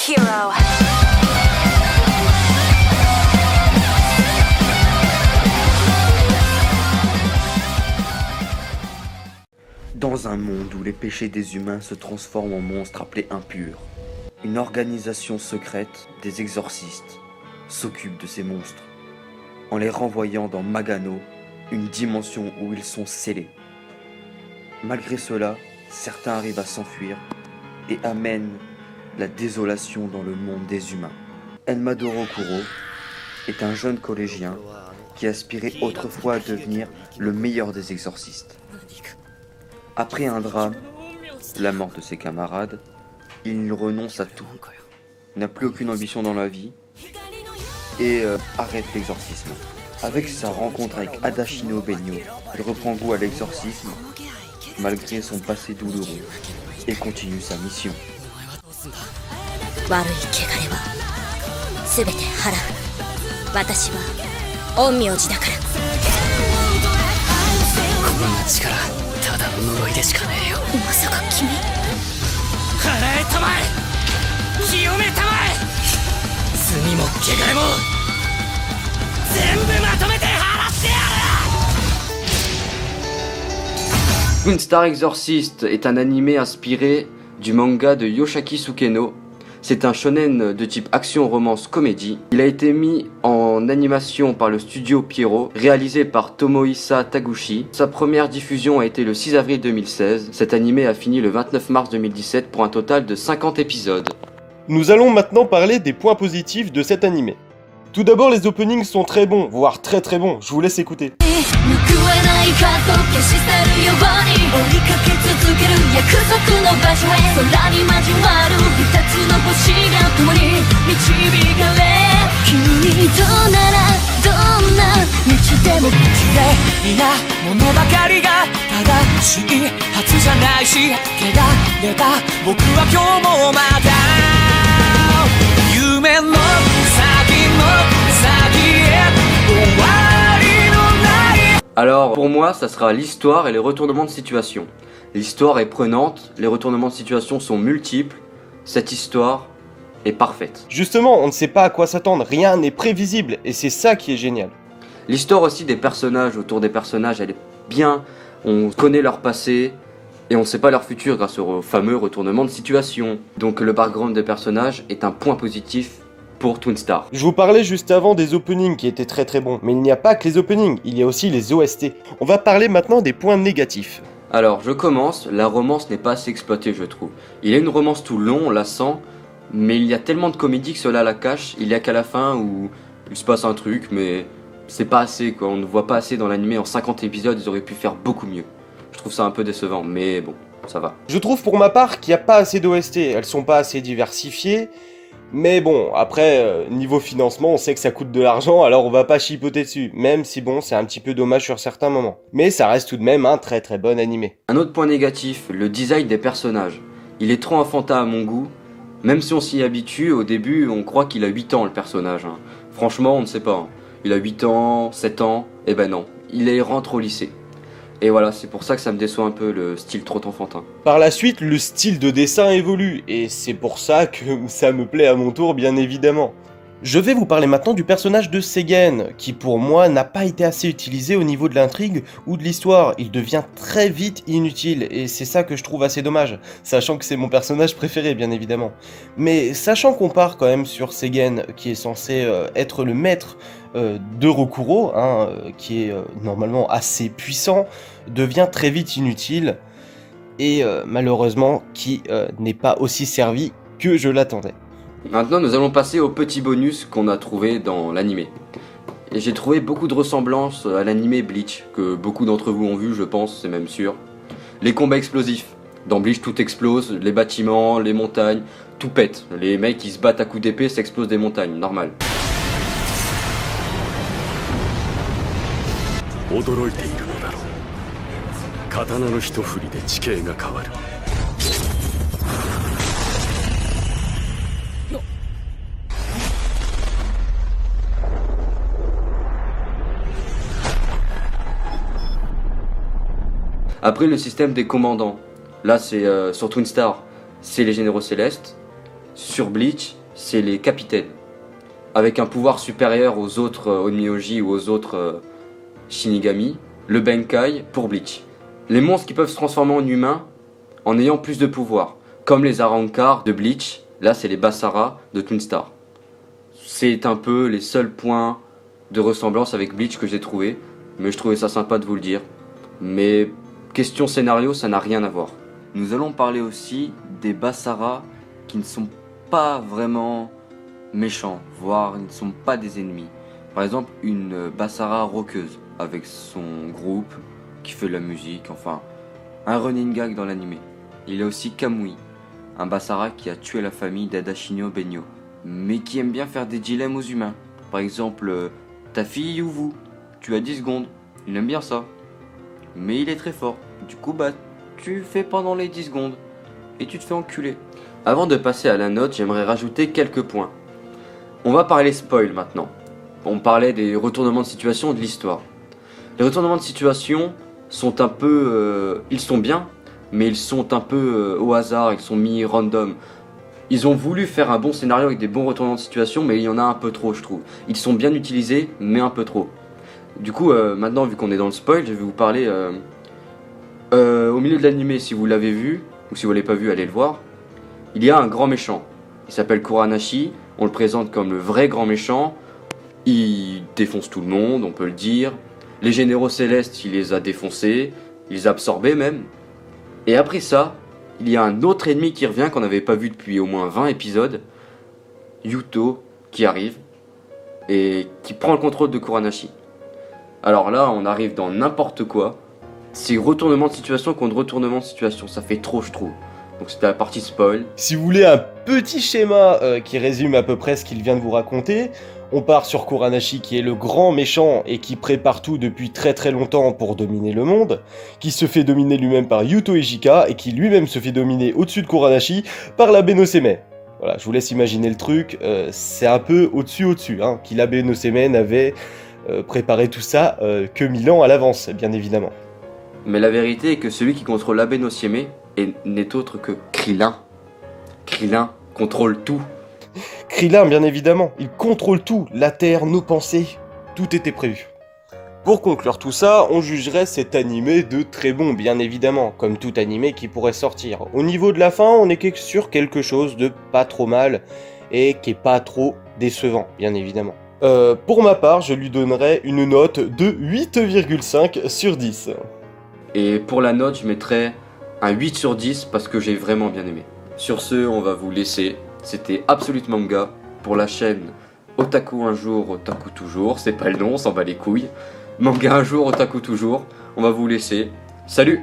hero. Dans un monde où les péchés des humains se transforment en monstres appelés impurs, une organisation secrète, des exorcistes, s'occupe de ces monstres, en les renvoyant dans Magano, une dimension où ils sont scellés. Malgré cela, certains arrivent à s'enfuir et amènent la désolation dans le monde des humains. Enmadoro Kuro est un jeune collégien qui aspirait autrefois à devenir le meilleur des exorcistes. Après un drame, la mort de ses camarades, il renonce à tout, n'a plus aucune ambition dans la vie et arrête l'exorcisme. Avec sa rencontre avec Adachino Benyo, il reprend goût à l'exorcisme malgré son passé douloureux et continue sa mission. Twin Star Exorcist est un animé inspiré du manga de Yoshaki Sukeno. C'est un shonen de type action-romance-comédie. Il a été mis en animation par le studio Pierrot, réalisé par Tomohisa Taguchi. Sa première diffusion a été le 6 avril 2016. Cet animé a fini le 29 mars 2017 pour un total de 50 épisodes. Nous allons maintenant parler des points positifs de cet animé. Tout d'abord, les openings sont très bons, voire très très bons. Je vous laisse écouter. Alors, pour moi, ça sera l'histoire et les retournements de situation. L'histoire est prenante, les retournements de situation sont multiples, cette histoire est parfaite. Justement, on ne sait pas à quoi s'attendre, rien n'est prévisible, et c'est ça qui est génial. L'histoire aussi des personnages, autour des personnages, elle est bien, on connaît leur passé, et on ne sait pas leur futur grâce au fameux retournement de situation. Donc le background des personnages est un point positif pour Twin Star. Je vous parlais juste avant des openings qui étaient très très bons, mais il n'y a pas que les openings, il y a aussi les OST. On va parler maintenant des points négatifs. Alors je commence, la romance n'est pas assez exploitée je trouve. Il y a une romance tout le long, on la sent, mais il y a tellement de comédie que cela la cache, il y a qu'à la fin où il se passe un truc, mais c'est pas assez quoi, on ne voit pas assez dans l'animé, en 50 épisodes ils auraient pu faire beaucoup mieux. Je trouve ça un peu décevant, mais bon, ça va. Je trouve pour ma part qu'il n'y a pas assez d'OST, elles sont pas assez diversifiées. Mais bon, après, niveau financement, on sait que ça coûte de l'argent, alors on va pas chipoter dessus. Même si bon, c'est un petit peu dommage sur certains moments. Mais ça reste tout de même un très très bon animé. Un autre point négatif, le design des personnages. Il est trop enfantin à mon goût. Même si on s'y habitue, au début, on croit qu'il a 8 ans le personnage. Franchement, on ne sait pas. Il a 8 ans, 7 ans, et ben non. Il rentre au lycée. Et voilà, c'est pour ça que ça me déçoit un peu, le style trop enfantin. Par la suite, le style de dessin évolue, et c'est pour ça que ça me plaît à mon tour, bien évidemment. Je vais vous parler maintenant du personnage de Seigen, qui pour moi n'a pas été assez utilisé au niveau de l'intrigue ou de l'histoire. Il devient très vite inutile, et c'est ça que je trouve assez dommage, sachant que c'est mon personnage préféré, bien évidemment. Mais sachant qu'on part quand même sur Seigen, qui est censé être le maître de Rokuro, qui est normalement assez puissant, devient très vite inutile, et malheureusement qui n'est pas aussi servi que je l'attendais. Maintenant, nous allons passer au petit bonus qu'on a trouvé dans l'animé. Et j'ai trouvé beaucoup de ressemblances à l'animé Bleach, que beaucoup d'entre vous ont vu, je pense, c'est même sûr. Les combats explosifs. Dans Bleach, tout explose, les bâtiments, les montagnes, tout pète. Les mecs qui se battent à coups d'épée, ça explose des montagnes, normal. Après le système des commandants, là c'est sur Twin Star, c'est les généraux célestes, sur Bleach, c'est les capitaines. Avec un pouvoir supérieur aux autres Onmyoji ou aux autres Shinigami, le Benkai pour Bleach. Les monstres qui peuvent se transformer en humains en ayant plus de pouvoir, comme les Arrancar de Bleach, là c'est les Basara de Twin Star. C'est un peu les seuls points de ressemblance avec Bleach que j'ai trouvé, mais je trouvais ça sympa de vous le dire. Mais question scénario, ça n'a rien à voir. Nous allons parler aussi des Basara qui ne sont pas vraiment méchants, voire ils ne sont pas des ennemis. Par exemple, une Basara rockeuse avec son groupe qui fait de la musique, enfin, un running gag dans l'anime. Il y a aussi Kamui, un Basara qui a tué la famille d'Adashino Benyo, mais qui aime bien faire des dilemmes aux humains. Par exemple, ta fille ou vous, tu as 10 secondes, il aime bien ça. Mais il est très fort, du coup tu fais pendant les 10 secondes, et tu te fais enculer. Avant de passer à la note, j'aimerais rajouter quelques points. On va parler spoil maintenant. On parlait des retournements de situation et de l'histoire. Les retournements de situation sont un peu... ils sont bien, mais ils sont un peu au hasard, ils sont mis random. Ils ont voulu faire un bon scénario avec des bons retournements de situation, mais il y en a un peu trop, je trouve. Ils sont bien utilisés, mais un peu trop. Du coup, maintenant, vu qu'on est dans le spoil, je vais vous parler... au milieu de l'anime, si vous l'avez vu, ou si vous l'avez pas vu, allez le voir. Il y a un grand méchant. Il s'appelle Kuranashi. On le présente comme le vrai grand méchant. Il défonce tout le monde, on peut le dire. Les généraux célestes, il les a défoncés. Il les a absorbés même. Et après ça, il y a un autre ennemi qui revient qu'on n'avait pas vu depuis au moins 20 épisodes. Yuto qui arrive et qui prend le contrôle de Kuranashi. Alors là, on arrive dans n'importe quoi. C'est retournement de situation contre retournement de situation. Ça fait trop, je trouve. Donc c'était la partie spoil. Si vous voulez un petit schéma qui résume à peu près ce qu'il vient de vous raconter, on part sur Kuranashi qui est le grand méchant et qui prépare tout depuis très très longtemps pour dominer le monde, qui se fait dominer lui-même par Yuto Ejika et qui lui-même se fait dominer au-dessus de Kuranashi par l'Abe no Seimei. Voilà, je vous laisse imaginer le truc, c'est un peu au-dessus, hein, l'Abe no Seimei n'avait préparé tout ça que 1000 ans à l'avance, bien évidemment. Mais la vérité est que celui qui contrôle l'Abe no Seimei n'est autre que Krillin. Krillin contrôle tout. Krillin, bien évidemment, il contrôle tout, la terre, nos pensées, tout était prévu. Pour conclure tout ça, on jugerait cet animé de très bon, bien évidemment, comme tout animé qui pourrait sortir. Au niveau de la fin, on est sur quelque chose de pas trop mal, et qui est pas trop décevant, bien évidemment. Pour ma part, je lui donnerais une note de 8,5 sur 10. Et pour la note, je mettrais un 8 sur 10 parce que j'ai vraiment bien aimé. Sur ce, on va vous laisser. C'était Absolute Manga pour la chaîne Otaku un jour, Otaku toujours. C'est pas le nom, on s'en bat les couilles. Manga un jour, Otaku toujours. On va vous laisser. Salut!